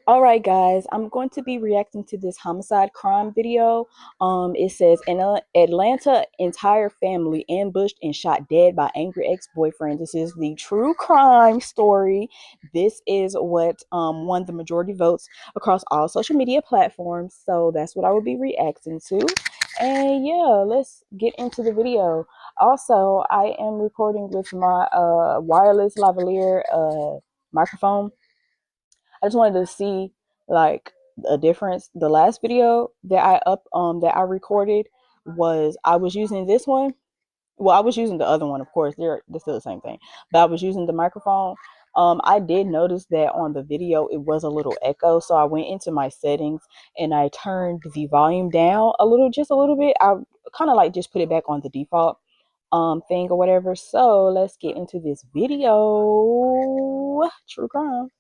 All right, guys, I'm going to be reacting to this homicide crime video. It says in Atlanta, entire family ambushed and shot dead by angry ex-boyfriend. This is the true crime story. This is what won the majority votes across all social media platforms. So that's what I will be reacting to. And yeah, let's get into the video. Also, I am recording with my wireless lavalier microphone. I just wanted to see like a difference. The last video that I recorded was I was using this one. Well, I was using the other one, of course. They're still the same thing, but I was using the microphone. I did notice that on the video it was a little echo, so I went into my settings and I turned the volume down a little, just a little bit. I kind of like just put it back on the default thing or whatever. So let's get into this video. True crime.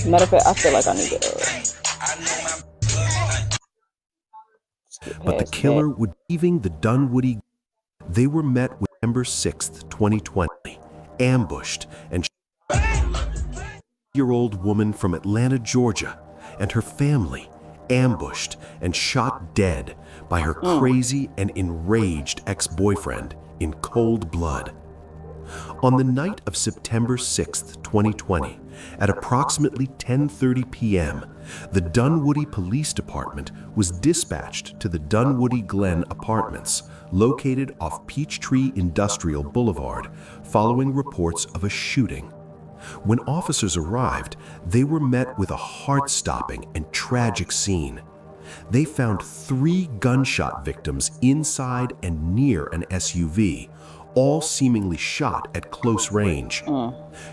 Matter of fact, I feel like I need to skip But the past that. killer would leaving the Dunwoody. They were met with December 6th, 2020, ambushed and year-old woman from Atlanta, Georgia, and her family ambushed and shot dead by her crazy and enraged ex-boyfriend in cold blood. On the night of September 6th, 2020, at approximately 10:30 p.m., the Dunwoody Police Department was dispatched to the Dunwoody Glen Apartments, located off Peachtree Industrial Boulevard, following reports of a shooting. When officers arrived, they were met with a heart-stopping and tragic scene. They found 3 gunshot victims inside and near an SUV, all seemingly shot at close range.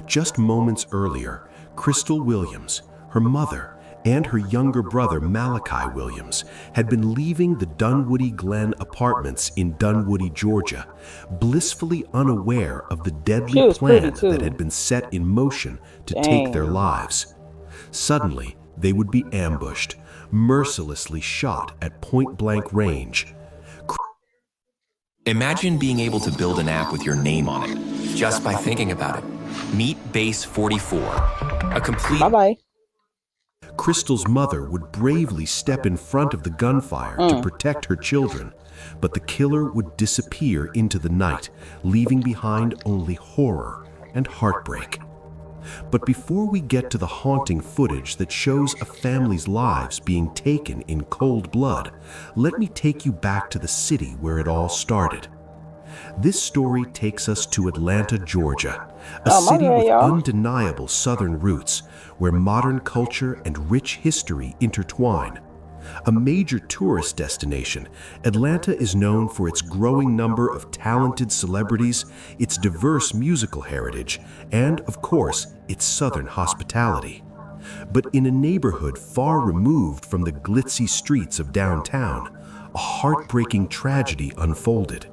Just moments earlier, Crystal Williams, her mother, and her younger brother Malachi Williams had been leaving the Dunwoody Glen Apartments in Dunwoody, Georgia, blissfully unaware of the deadly plan that had been set in motion to take their lives. Suddenly, they would be ambushed, mercilessly shot at point-blank range. Imagine being able to build an app with your name on it, just by thinking about it. Meet Base 44, a complete... Bye-bye. Crystal's mother would bravely step in front of the gunfire to protect her children, but the killer would disappear into the night, leaving behind only horror and heartbreak. But before we get to the haunting footage that shows a family's lives being taken in cold blood, let me take you back to the city where it all started. This story takes us to Atlanta, Georgia, a city with undeniable Southern roots, where modern culture and rich history intertwine. A major tourist destination, Atlanta is known for its growing number of talented celebrities, its diverse musical heritage, and, of course, its Southern hospitality. But in a neighborhood far removed from the glitzy streets of downtown, a heartbreaking tragedy unfolded.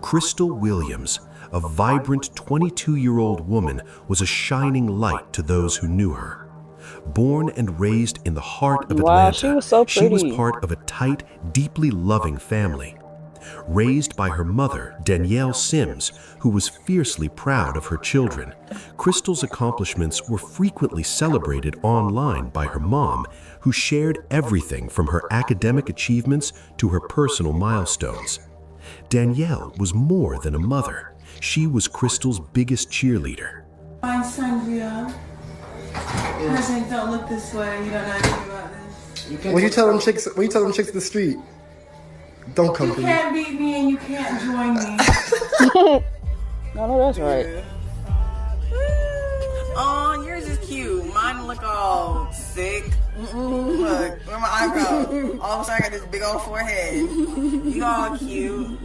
Crystal Williams, a vibrant 22-year-old woman, was a shining light to those who knew her. Born and raised in the heart of Atlanta, she was part of a tight, deeply loving family. Raised by her mother, Danielle Sims, who was fiercely proud of her children, Crystal's accomplishments were frequently celebrated online by her mom, who shared everything from her academic achievements to her personal milestones. Danielle was more than a mother. She was Crystal's biggest cheerleader. My sangria. President, don't look this way. You don't know anything about this. When you tell them chicks, in the street, don't come to me. You can't beat me and you can't join me. No, that's right. Oh, yours is cute. Mine look all sick. Look, where my eyebrows? All of a sudden I got this big old forehead. You all cute.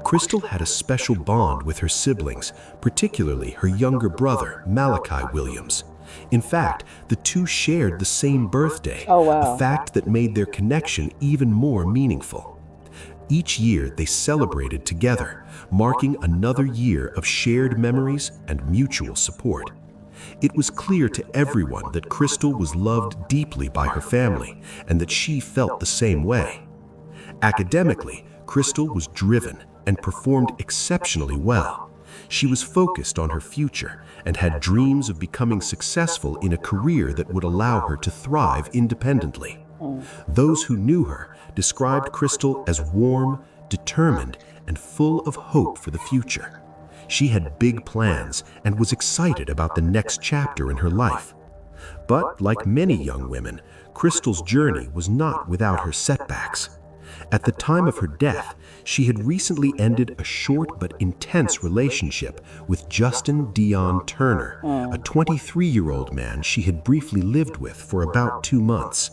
Crystal had a special bond with her siblings, particularly her younger brother, Malachi Williams. In fact, the two shared the same birthday, a fact that made their connection even more meaningful. Each year they celebrated together, marking another year of shared memories and mutual support. It was clear to everyone that Crystal was loved deeply by her family and that she felt the same way. Academically, Crystal was driven and performed exceptionally well. She was focused on her future and had dreams of becoming successful in a career that would allow her to thrive independently. Those who knew her described Crystal as warm, determined, and full of hope for the future. She had big plans and was excited about the next chapter in her life. But like many young women, Crystal's journey was not without her setbacks. At the time of her death, she had recently ended a short but intense relationship with Justin Dion Turner, a 23-year-old man she had briefly lived with for about 2 months.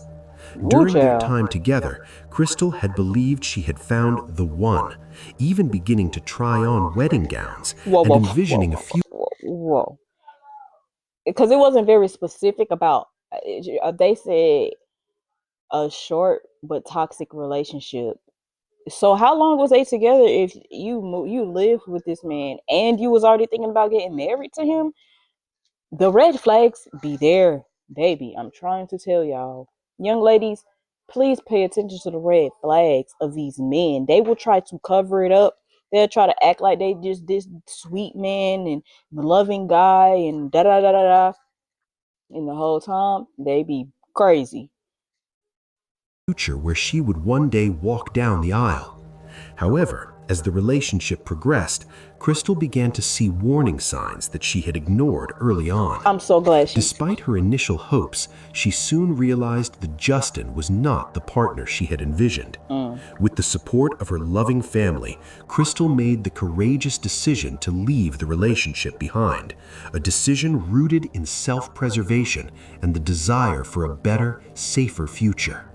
During their time together, Crystal had believed she had found the one, even beginning to try on wedding gowns and envisioning a future. Whoa. Because it wasn't very specific about, they said a short but toxic relationship. So how long was they together if you lived with this man and you was already thinking about getting married to him? The red flags be there, baby. I'm trying to tell y'all. Young ladies, please pay attention to the red flags of these men. They will try to cover it up. They'll try to act like they just this sweet man and loving guy and da da da da da. And the whole time, they be crazy. Future where she would one day walk down the aisle. However, as the relationship progressed, Crystal began to see warning signs that she had ignored early on. I'm so glad Despite her initial hopes, she soon realized that Justin was not the partner she had envisioned. With the support of her loving family, Crystal made the courageous decision to leave the relationship behind, a decision rooted in self-preservation and the desire for a better, safer future.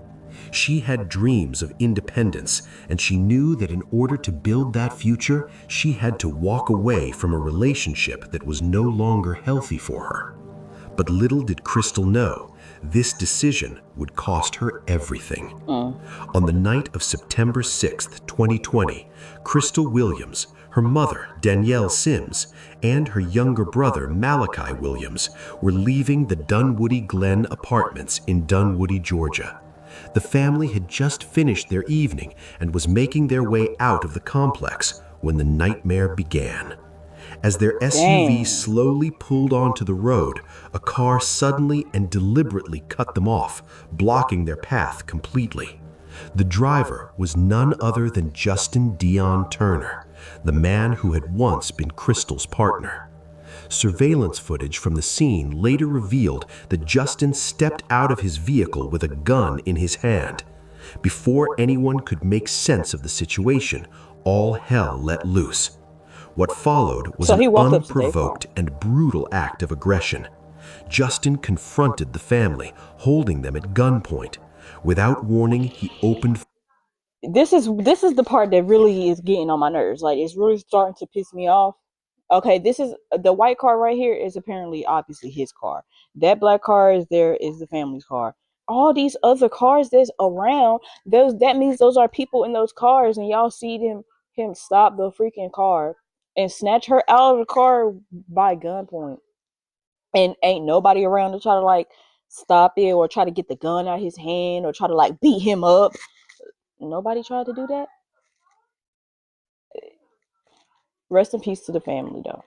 She had dreams of independence, and she knew that in order to build that future, she had to walk away from a relationship that was no longer healthy for her. But little did Crystal know, this decision would cost her everything. On the night of September 6th, 2020, Crystal Williams, her mother, Danielle Sims, and her younger brother, Malachi Williams, were leaving the Dunwoody Glen apartments in Dunwoody, Georgia. The family had just finished their evening and was making their way out of the complex when the nightmare began. As their SUV slowly pulled onto the road, a car suddenly and deliberately cut them off, blocking their path completely. The driver was none other than Justin Dion Turner, the man who had once been Crystal's partner. Surveillance footage from the scene later revealed that Justin stepped out of his vehicle with a gun in his hand. Before anyone could make sense of the situation, all hell let loose. What followed was an unprovoked and brutal act of aggression. Justin confronted the family, holding them at gunpoint. Without warning, he opened. This is the part that really is getting on my nerves. Like, it's really starting to piss me off. Okay, this is the white car right here is apparently obviously his car. That black car is the family's car. All these other cars that's around, that means those are people in those cars, and y'all see him stop the freaking car and snatch her out of the car by gunpoint. And ain't nobody around to try to like stop it or try to get the gun out of his hand or try to like beat him up. Nobody tried to do that. Rest in peace to the family, though.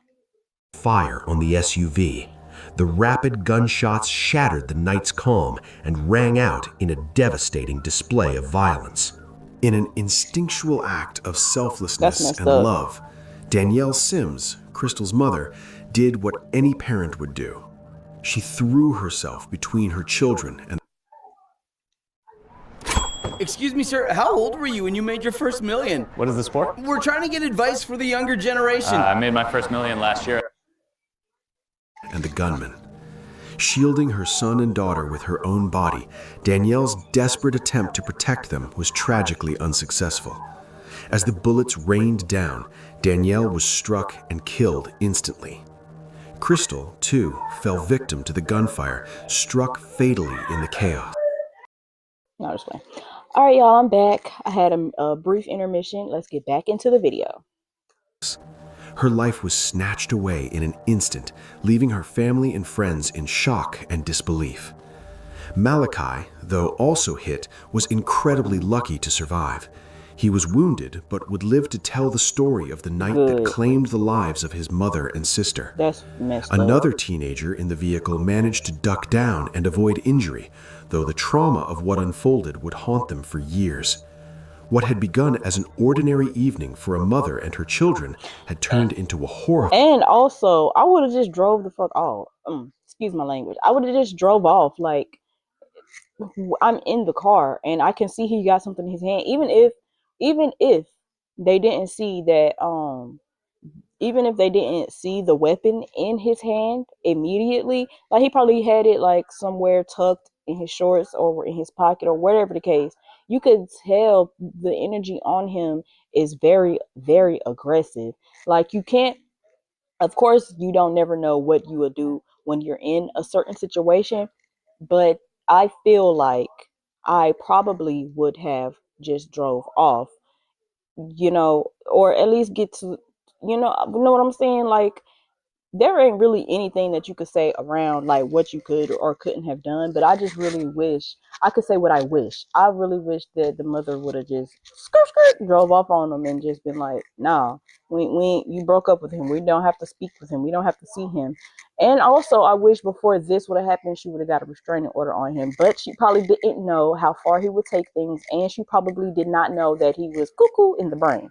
Fire on the SUV. The rapid gunshots shattered the night's calm and rang out in a devastating display of violence. In an instinctual act of selflessness and love, Danielle Sims, Crystal's mother, did what any parent would do. She threw herself between her children and. Excuse me, sir, how old were you when you made your first million? What is this for? We're trying to get advice for the younger generation. I made my first million last year. And the gunman. Shielding her son and daughter with her own body, Danielle's desperate attempt to protect them was tragically unsuccessful. As the bullets rained down, Danielle was struck and killed instantly. Crystal, too, fell victim to the gunfire, struck fatally in the chaos. No, just playing. All right, y'all, I'm back. I had a brief intermission. Let's get back into the video. Her life was snatched away in an instant, leaving her family and friends in shock and disbelief. Malachi, though also hit, was incredibly lucky to survive. He was wounded, but would live to tell the story of the night that claimed the lives of his mother and sister. That's messed Another up. teenager in the vehicle managed to duck down and avoid injury, though the trauma of what unfolded would haunt them for years. What had begun as an ordinary evening for a mother and her children had turned into a horrifying. And also, I would have just drove the fuck off. Excuse my language. I would have just drove off. Like, I'm in the car and I can see he got something in his hand. Even if they didn't see that, even if they didn't see the weapon in his hand immediately, like he probably had it like somewhere tucked in his shorts or in his pocket or whatever the case. You could tell the energy on him is very, very aggressive. Like, you can't, of course, you don't never know what you would do when you're in a certain situation, but I feel like I probably would have just drove off, or at least get to, what I'm saying? Like, there ain't really anything that you could say around like what you could or couldn't have done, but I just really wish I could say what I wish. I really wish that the mother would have just drove off on him and just been like, nah, you broke up with him. We don't have to speak with him. We don't have to see him. And also, I wish before this would have happened, she would have got a restraining order on him. But she probably didn't know how far he would take things, and she probably did not know that he was cuckoo in the brain.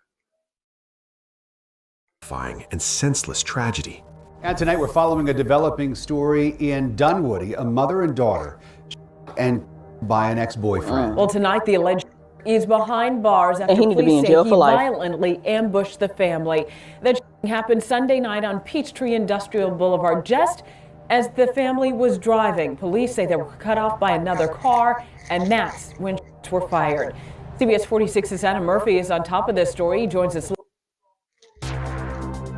And senseless tragedy. And tonight we're following a developing story in Dunwoody, a mother and daughter, and by an ex-boyfriend. Well, tonight the alleged is behind bars after police say he violently ambushed the family. That happened Sunday night on Peachtree Industrial Boulevard, just as the family was driving. Police say they were cut off by another car, and that's when shots were fired. CBS 46's Adam Murphy is on top of this story. He joins us.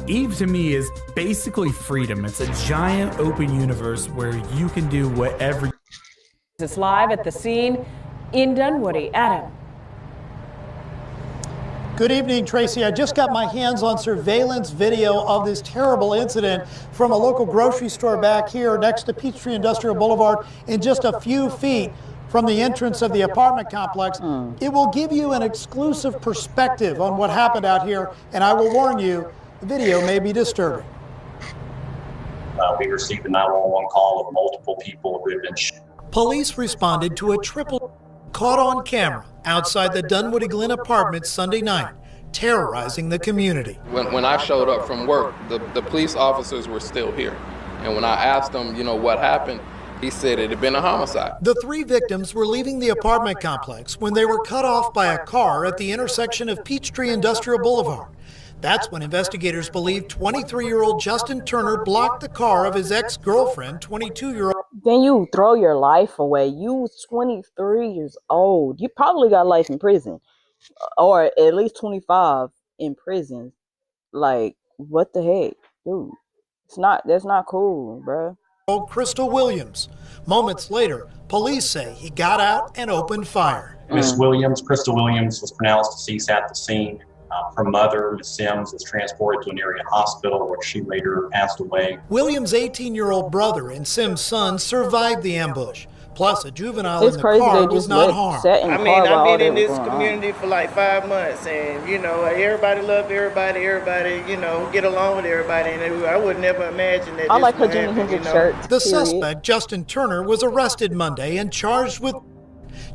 Eve to me is basically freedom. It's a giant open universe where you can do whatever. It's live at the scene in Dunwoody. Adam. Good evening, Tracy. I just got my hands on surveillance video of this terrible incident from a local grocery store back here next to Peachtree Industrial Boulevard, in just a few feet from the entrance of the apartment complex. It will give you an exclusive perspective on what happened out here, and I will warn you, the video may be disturbing. We received a 911 call of multiple people who had been shot. Police responded to a triple caught on camera outside the Dunwoody Glen apartment Sunday night, terrorizing the community. When I showed up from work, the police officers were still here. And when I asked them, what happened, he said it had been a homicide. The three victims were leaving the apartment complex when they were cut off by a car at the intersection of Peachtree Industrial Boulevard. That's when investigators believe 23-year-old Justin Turner blocked the car of his ex-girlfriend, 22-year-old. Then you throw your life away. You 23 years old. You probably got life in prison, or at least 25 in prison. Like, what the heck, dude? That's not cool, bro. Crystal Williams. Moments later, police say he got out and opened fire. Crystal Williams, was pronounced deceased at the scene. Her mother, Ms. Sims, was transported to an area hospital where she later passed away. Williams' 18-year-old brother and Sims' son survived the ambush. Plus, a juvenile in the car was not harmed. I mean, I've been in this community for like 5 months, and everybody love everybody, get along with everybody, and I would never imagine that. I like her Jimi Hendrix shirt. The suspect, Justin Turner, was arrested Monday and charged with.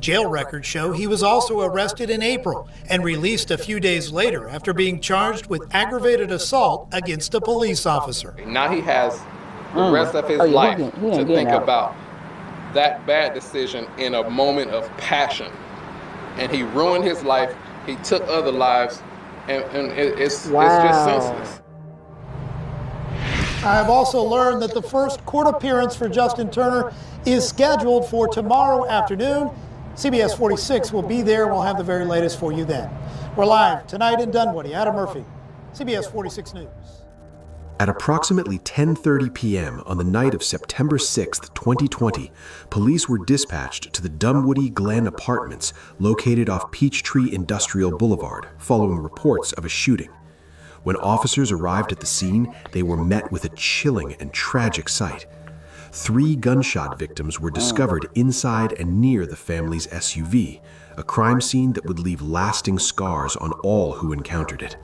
Jail records show he was also arrested in April and released a few days later after being charged with aggravated assault against a police officer. Now he has the rest of his life to think about that bad decision in a moment of passion. And he ruined his life, he took other lives, and it's just senseless. I have also learned that the first court appearance for Justin Turner is scheduled for tomorrow afternoon. CBS 46 will be there. We'll have the very latest for you then. We're live tonight in Dunwoody. Adam Murphy, CBS 46 News. At approximately 10:30 p.m. on the night of September 6, 2020, police were dispatched to the Dunwoody Glen Apartments located off Peachtree Industrial Boulevard following reports of a shooting. When officers arrived at the scene, they were met with a chilling and tragic sight. 3 gunshot victims were discovered inside and near the family's SUV, a crime scene that would leave lasting scars on all who encountered it.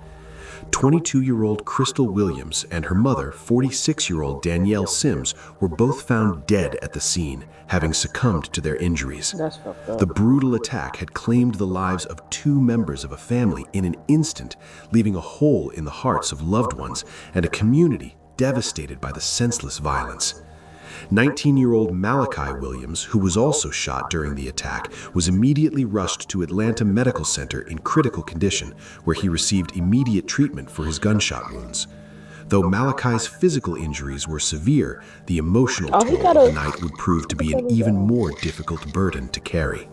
22-year-old Crystal Williams and her mother, 46-year-old Danielle Sims, were both found dead at the scene, having succumbed to their injuries. That's fucked up. The brutal attack had claimed the lives of 2 members of a family in an instant, leaving a hole in the hearts of loved ones and a community devastated by the senseless violence. 19-year-old Malachi Williams, who was also shot during the attack, was immediately rushed to Atlanta Medical Center in critical condition, where he received immediate treatment for his gunshot wounds. Though Malachi's physical injuries were severe, the emotional toll of the night would prove to be an even more difficult burden to carry.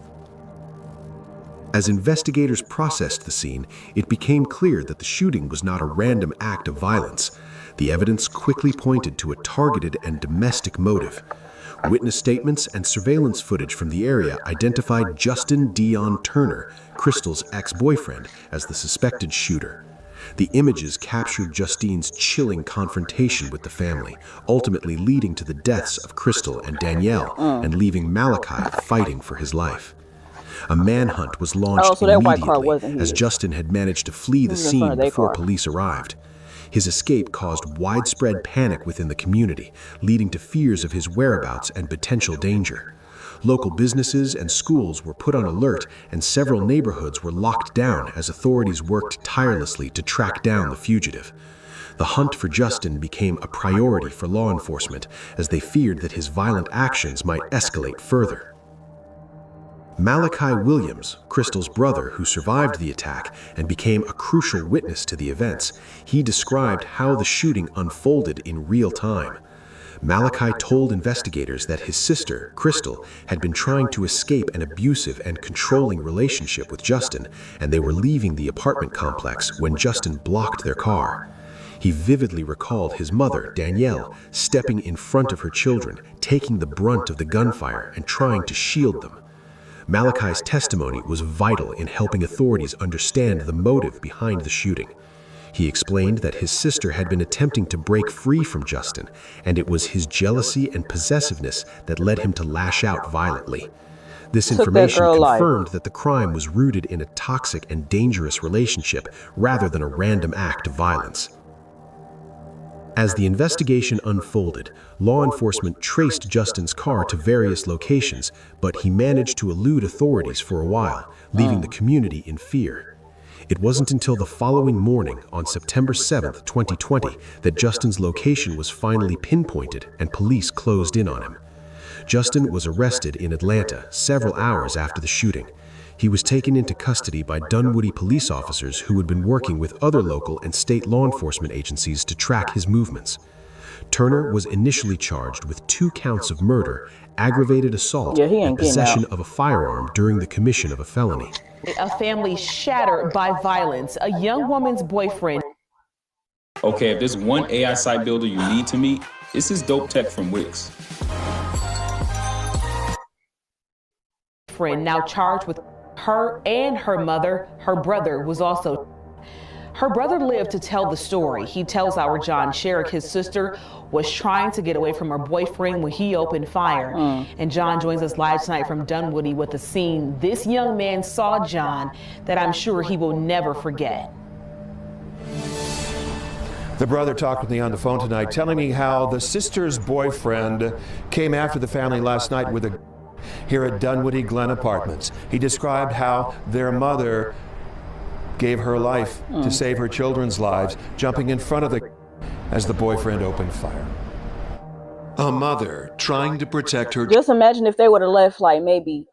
As investigators processed the scene, it became clear that the shooting was not a random act of violence. The evidence quickly pointed to a targeted and domestic motive. Witness statements and surveillance footage from the area identified Justin Dion Turner, Crystal's ex-boyfriend, as the suspected shooter. The images captured Justine's chilling confrontation with the family, ultimately leading to the deaths of Crystal and Danielle, and leaving Malachi fighting for his life. A manhunt was launched immediately, as Justin had managed to flee the scene before police arrived. His escape caused widespread panic within the community, leading to fears of his whereabouts and potential danger. Local businesses and schools were put on alert, and several neighborhoods were locked down as authorities worked tirelessly to track down the fugitive. The hunt for Justin became a priority for law enforcement, as they feared that his violent actions might escalate further. Malachi Williams, Crystal's brother who survived the attack and became a crucial witness to the events, he described how the shooting unfolded in real time. Malachi told investigators that his sister, Crystal, had been trying to escape an abusive and controlling relationship with Justin, and they were leaving the apartment complex when Justin blocked their car. He vividly recalled his mother, Danielle, stepping in front of her children, taking the brunt of the gunfire and trying to shield them. Malachi's testimony was vital in helping authorities understand the motive behind the shooting. He explained that his sister had been attempting to break free from Justin, and it was his jealousy and possessiveness that led him to lash out violently. This information confirmed that the crime was rooted in a toxic and dangerous relationship rather than a random act of violence. As the investigation unfolded, law enforcement traced Justin's car to various locations, but he managed to elude authorities for a while, leaving the community in fear. It wasn't until the following morning, on September 7, 2020, that Justin's location was finally pinpointed and police closed in on him. Justin was arrested in Atlanta several hours after the shooting. He was taken into custody by Dunwoody police officers who had been working with other local and state law enforcement agencies to track his movements. Turner was initially charged with 2 counts of murder, aggravated assault, and possession of a firearm during the commission of a felony. A family shattered by violence. A young woman's boyfriend. Okay, if there's one AI site builder you need to meet, it's this dope tech from Wix. Now charged with her and her mother. Her brother was also. Her brother lived to tell the story. He tells our John Sherrick his sister was trying to get away from her boyfriend when he opened fire. And John joins us live tonight from Dunwoody with a scene this young man saw, John, that I'm sure he will never forget. The brother talked with me on the phone tonight, telling me how the sister's boyfriend came after the family last night with a here at Dunwoody Glen Apartments. He described how their mother gave her life to save her children's lives, jumping in front of the as the boyfriend opened fire. A mother trying to protect her. Just imagine if they would have left like maybe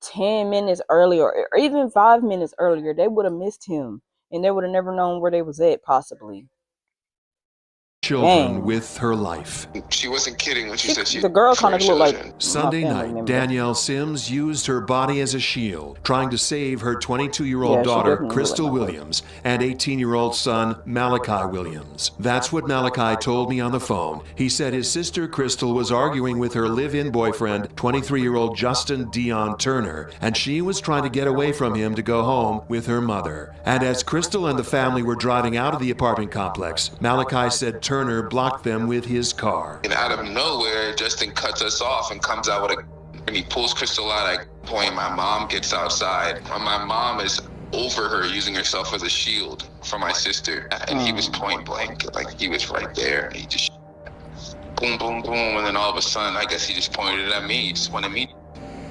10 minutes earlier or even 5 minutes earlier, they would have missed him and they would have never known where they was at possibly. children with her life. She wasn't kidding when she said she the girl kind of looked like Sunday night, Danielle Sims used her body as a shield, trying to save her 22-year-old daughter, Crystal Williams, and 18-year-old son, Malachi Williams. That's what Malachi told me on the phone. He said his sister, Crystal, was arguing with her live-in boyfriend, 23-year-old Justin Dion Turner, and she was trying to get away from him to go home with her mother. And as Crystal and the family were driving out of the apartment complex, Malachi said Turner blocked them with his car. And out of nowhere, Justin cuts us off and comes out with and he pulls Crystal out at a point. My mom gets outside. My mom is over her, using herself as a shield for my sister. And he was point blank, like he was right there. And he just boom, boom, boom. And then all of a sudden, I guess he just pointed it at me. He just wanted me.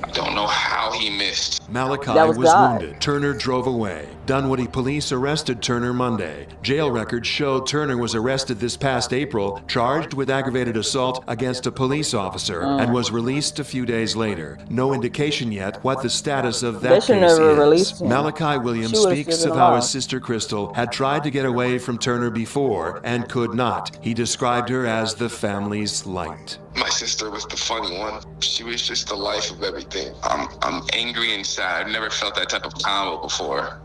I don't know how he missed. Malachi was wounded. Turner drove away. Dunwoody police arrested Turner Monday. Jail records showed Turner was arrested this past April, charged with aggravated assault against a police officer, and was released a few days later. No indication yet what the status of that case is. Malachi Williams speaks of how his sister Crystal had tried to get away from Turner before and could not. He described her as the family's light. My sister was the funny one. She was just the life of everything. I'm angry and sad. I've never felt that type of combo before.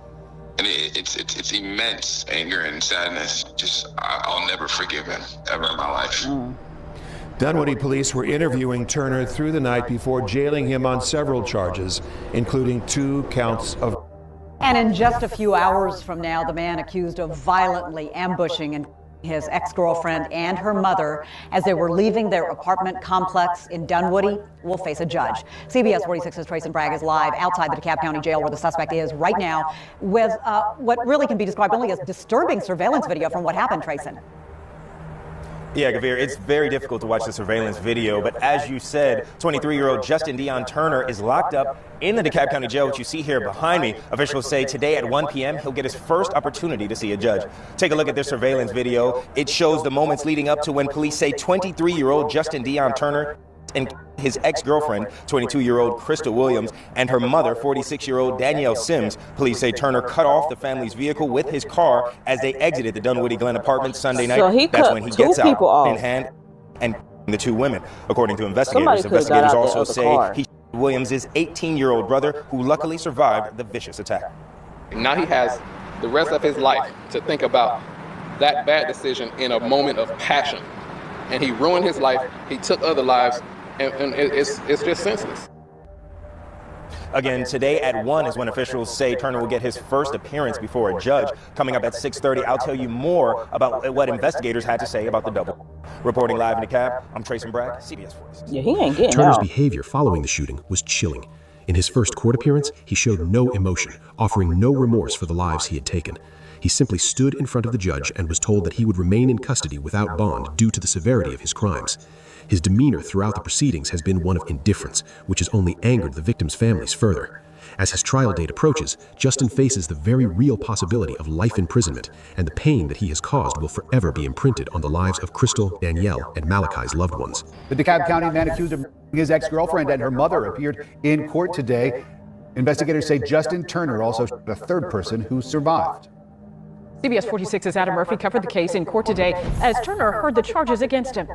And it's immense anger and sadness. Just, I'll never forgive him, ever in my life. Dunwoody police were interviewing Turner through the night before jailing him on several charges, including 2 counts of. And in just a few hours from now, the man accused of violently ambushing and his ex-girlfriend and her mother as they were leaving their apartment complex in Dunwoody will face a judge. CBS 46's Tracy Bragg is live outside the DeKalb County Jail where the suspect is right now with what really can be described only as disturbing surveillance video from what happened, Tracy. Yeah, Gavir, it's very difficult to watch the surveillance video, but as you said, 23-year-old Justin Dion Turner is locked up in the DeKalb County Jail, which you see here behind me. Officials say today at 1 p.m. he'll get his first opportunity to see a judge. Take a look at this surveillance video. It shows the moments leading up to when police say 23-year-old Justin Dion Turner and his ex-girlfriend, 22-year-old Crystal Williams, and her mother, 46-year-old Danielle Sims. Police say Turner cut off the family's vehicle with his car as they exited the Dunwoody Glen apartments Sunday night. So that's when he gets out in hand and the 2 women. According to investigators, investigators also say he shot Williams' 18-year-old brother, who luckily survived the vicious attack. Now he has the rest of his life to think about that bad decision in a moment of passion. And he ruined his life, he took other lives, and it's just senseless. Again, today at 1 is when officials say Turner will get his first appearance before a judge. Coming up at 6:30, I'll tell you more about what investigators had to say about the double. Reporting live in DeKalb, I'm Tracy Bragg, CBS 46. Yeah, he ain't getting Turner's out. behavior following the shooting was chilling. In his first court appearance, he showed no emotion, offering no remorse for the lives he had taken. He simply stood in front of the judge and was told that he would remain in custody without bond due to the severity of his crimes. His demeanor throughout the proceedings has been one of indifference, which has only angered the victims' families further. As his trial date approaches, Justin faces the very real possibility of life imprisonment, and the pain that he has caused will forever be imprinted on the lives of Crystal, Danielle, and Malachi's loved ones. The DeKalb County man accused of his ex-girlfriend and her mother appeared in court today. Investigators say Justin Turner also shot a 3rd person who survived. CBS 46's Adam Murphy covered the case in court today as Turner heard the charges against him.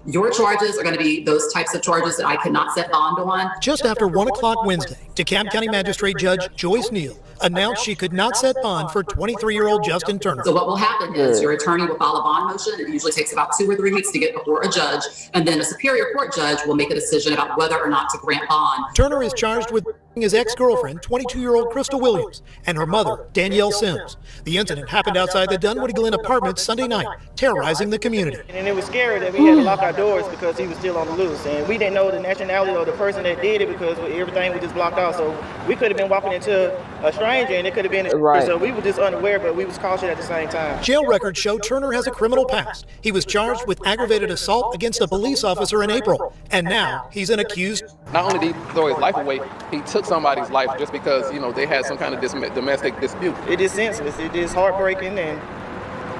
Your charges are going to be those types of charges that I cannot set bond on. Just after 1 o'clock Wednesday, DeKalb County Magistrate Judge Joyce Neal announced she could not set bond for 23-year-old Justin Turner. So what will happen is your attorney will file a bond motion. It usually takes about 2 or 3 weeks to get before a judge, and then a superior court judge will make a decision about whether or not to grant bond. Turner is charged with his ex-girlfriend, 22-year-old Crystal Williams, and her mother, Danielle Sims. The incident happened outside the Dunwoody Glen apartments Sunday night, terrorizing the community. And it was scary that we had to lock our doors because he was still on the loose. And we didn't know the nationality of the person that did it because everything was just blocked off. So we could have been walking into a stranger and it could have been right. So we were just unaware, but we was cautious at the same time. Jail records show Turner has a criminal past. He was charged with aggravated assault against a police officer in April, and now he's an accused. Not only did he throw his life away, he took somebody's life just because, you know, they had some kind of domestic dispute. It is senseless. It is heartbreaking, and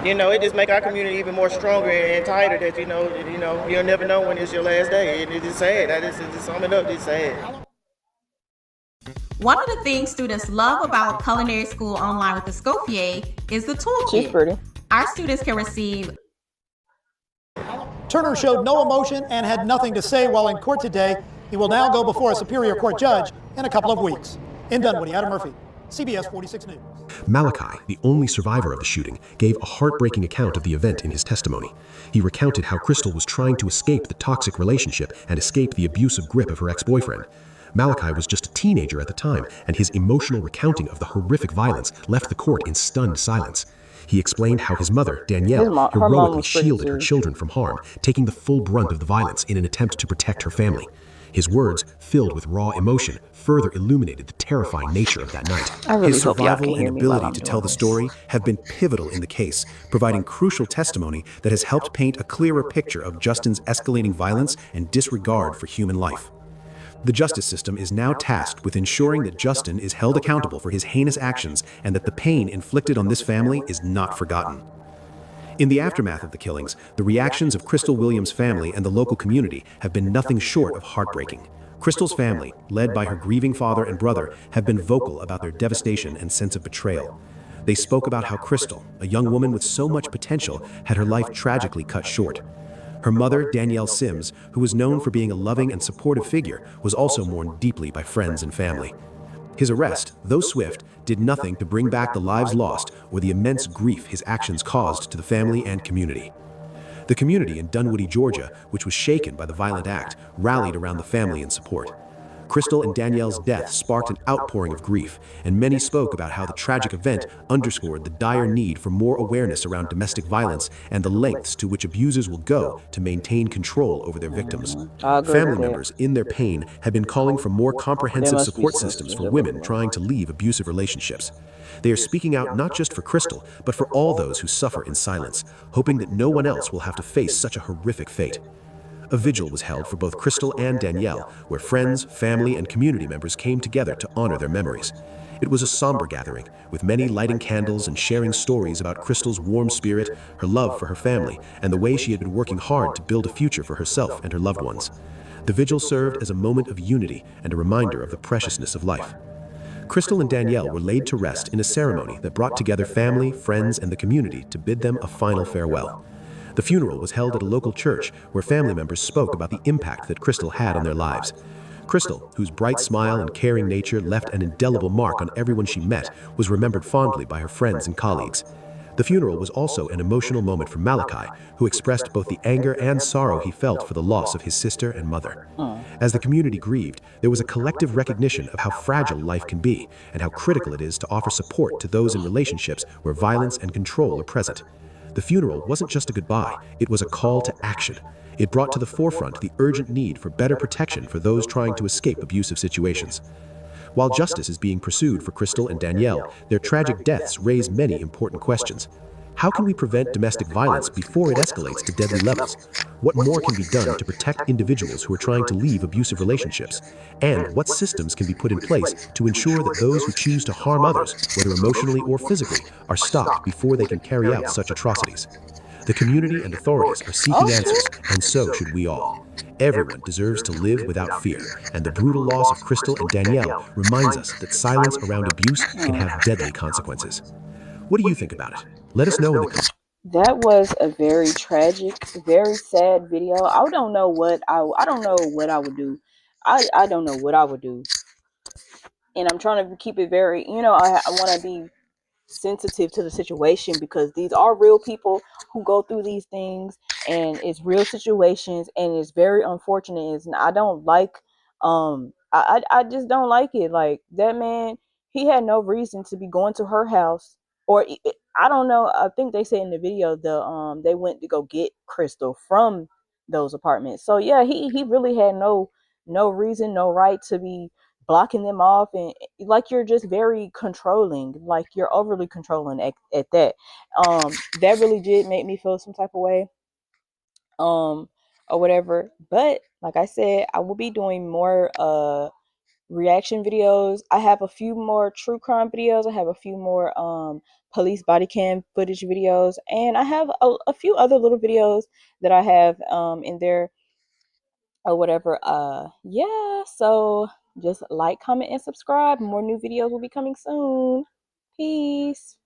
you know, it just make our community even more stronger and tighter. That you'll never know when it's your last day, and it is sad. That is just sum it up. It's sad. One of the things students love about culinary school online with the Scopier is the toolkit. She's pretty. Our students can receive Turner showed no emotion and had nothing to say while in court today. He will now go before a Superior Court judge in a couple of weeks. In Dunwoody, Adam Murphy, CBS 46 News. Malachi, the only survivor of the shooting, gave a heartbreaking account of the event in his testimony. He recounted how Crystal was trying to escape the toxic relationship and escape the abusive grip of her ex-boyfriend. Malachi was just a teenager at the time, and his emotional recounting of the horrific violence left the court in stunned silence. He explained how his mother, Danielle, heroically shielded her children from harm, taking the full brunt of the violence in an attempt to protect her family. His words, filled with raw emotion, further illuminated the terrifying nature of that night. Really His survival and ability to tell the story have been pivotal in the case, providing crucial testimony that has helped paint a clearer picture of Justin's escalating violence and disregard for human life. The justice system is now tasked with ensuring that Justin is held accountable for his heinous actions and that the pain inflicted on this family is not forgotten. In the aftermath of the killings, the reactions of Crystal Williams' family and the local community have been nothing short of heartbreaking. Crystal's family, led by her grieving father and brother, have been vocal about their devastation and sense of betrayal. They spoke about how Crystal, a young woman with so much potential, had her life tragically cut short. Her mother, Danielle Sims, who was known for being a loving and supportive figure, was also mourned deeply by friends and family. His arrest, though swift, did nothing to bring back the lives lost or the immense grief his actions caused to the family and community. The community in Dunwoody, Georgia, which was shaken by the violent act, rallied around the family in support. Crystal and Danielle's death sparked an outpouring of grief, and many spoke about how the tragic event underscored the dire need for more awareness around domestic violence and the lengths to which abusers will go to maintain control over their victims. Family members, in their pain, have been calling for more comprehensive support systems for women trying to leave abusive relationships. They are speaking out not just for Crystal, but for all those who suffer in silence, hoping that no one else will have to face such a horrific fate. A vigil was held for both Crystal and Danielle, where friends, family, and community members came together to honor their memories. It was a somber gathering, with many lighting candles and sharing stories about Crystal's warm spirit, her love for her family, and the way she had been working hard to build a future for herself and her loved ones. The vigil served as a moment of unity and a reminder of the preciousness of life. Crystal and Danielle were laid to rest in a ceremony that brought together family, friends, and the community to bid them a final farewell. The funeral was held at a local church where family members spoke about the impact that Crystal had on their lives. Crystal, whose bright smile and caring nature left an indelible mark on everyone she met, was remembered fondly by her friends and colleagues. The funeral was also an emotional moment for Malachi, who expressed both the anger and sorrow he felt for the loss of his sister and mother. As the community grieved, there was a collective recognition of how fragile life can be and how critical it is to offer support to those in relationships where violence and control are present. The funeral wasn't just a goodbye, it was a call to action. It brought to the forefront the urgent need for better protection for those trying to escape abusive situations. While justice is being pursued for Crystal and Danielle, their tragic deaths raise many important questions. How can we prevent domestic violence before it escalates to deadly levels? What more can be done to protect individuals who are trying to leave abusive relationships? And what systems can be put in place to ensure that those who choose to harm others, whether emotionally or physically, are stopped before they can carry out such atrocities? The community and authorities are seeking answers, and so should we all. Everyone deserves to live without fear, and the brutal loss of Crystal and Danielle reminds us that silence around abuse can have deadly consequences. What do you think about it? Let us know in the comments. That was a very tragic, very sad video. I don't know what I don't know what I would do. I don't know what I would do. And I'm trying to keep it very, I want to be sensitive to the situation because these are real people who go through these things, and it's real situations, and it's very unfortunate. And I don't like I just don't like it. Like, that man, he had no reason to be going to her house, or I don't know, I think they said in the video they went to go get Crystal from those apartments. So yeah, he really had no reason, no right to be blocking them off, and like, you're just very controlling, like you're overly controlling at that. That really did make me feel some type of way, or whatever. But like I said, I will be doing more reaction videos. I have a few more true crime videos. I have a few more police body cam footage videos, and I have a few other little videos that I have in there or whatever. Yeah, so just like, comment, and subscribe. More new videos will be coming soon. Peace.